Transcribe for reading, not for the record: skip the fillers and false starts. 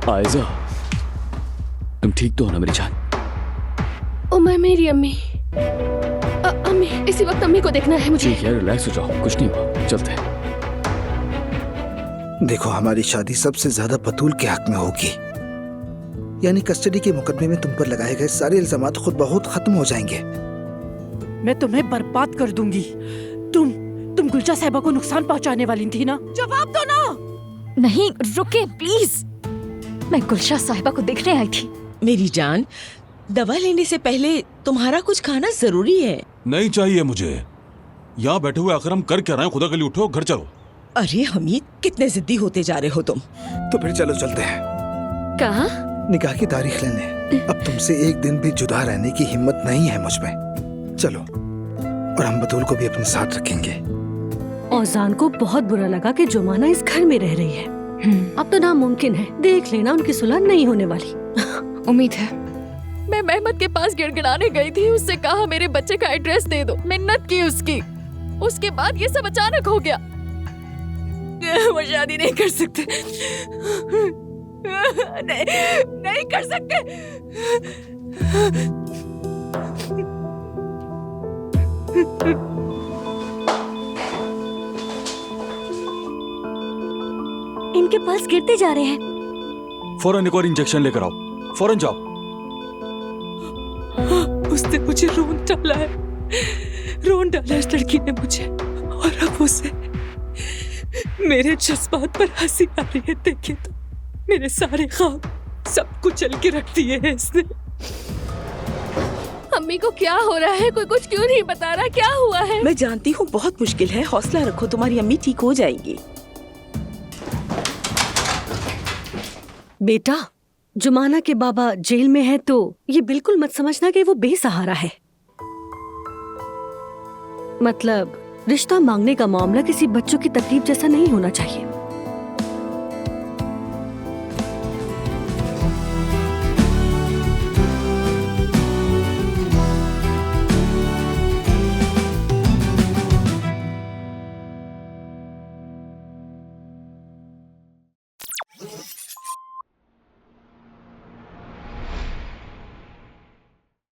आयजा, तुम ठीक तो हो ना मेरी जान? उमर, मेरी अम्मी। अम्मी, इसी वक्त अम्मी को देखना है मुझे। ठीक है, रिलैक्स हो जाओ, कुछ नहीं हुआ, चलते हैं। देखो, हमारी शादी सबसे ज्यादा बतूल के हक में होगी, यानी कस्टडी के मुकदमे में तुम पर लगाए गए सारे इल्जामात खुद ब खुद खत्म हो जाएंगे। मैं तुम्हें बर्बाद कर दूंगी। तुम गुलजा साहिबा को नुकसान पहुंचाने वाली थी ना? जवाब दो ना। नहीं, रुके प्लीज। मैं गुलशा साहिबा को देखने आई थी। मेरी जान, दवा लेने से पहले तुम्हारा कुछ खाना जरूरी है। नहीं चाहिए मुझे। यहाँ बैठे हुए आखिर हम कर क्या रहे हैं? खुदा के लिए उठो, घर चलो। अरे हमीद, कितने जिद्दी होते जा रहे हो तुम। तो फिर चलो चलते हैं। कहाँ? निकाह की तारीख लेने। अब तुमसे एक दिन भी जुदा रहने की हिम्मत नहीं है मुझ में। चलो, और हम बतूल को भी अपने साथ रखेंगे। औजान को बहुत बुरा लगा कि जुमाना इस घर में रह रही है। अब तो नामुमकिन है, देख लेना उनकी सुलह नहीं होने वाली। उम्मीद है। मैं मेहमद के पास गिड़गिड़ाने गई थी, उससे कहा मेरे बच्चे का एड्रेस दे दो, मिन्नत की उसकी। उसके बाद ये सब अचानक हो गया। वो शादी नहीं कर सकते। नहीं कर सकते। इनके पल्स गिरते जा रहे हैं। फौरन एक और इंजेक्शन लेकर आओ, फौरन जाओ। उसने मुझे रोन डाला है, रोन डाला इस लड़की ने मुझे, और अब उसे मेरे जज्बात पर हंसी आ रही है। देखिए तो, मेरे सारे ख्वाब सब कुचल के रख दिए हैं इसने। अम्मी को क्या हो रहा है? कोई कुछ क्यों नहीं बता रहा? क्या हुआ है? मैं जानती हूँ बहुत मुश्किल है, हौसला रखो, तुम्हारी अम्मी ठीक हो जाएगी। बेटा, जुमाना के बाबा जेल में है तो ये बिल्कुल मत समझना कि वो बेसहारा है। मतलब रिश्ता मांगने का मामला किसी बच्चों की तकलीफ जैसा नहीं होना चाहिए।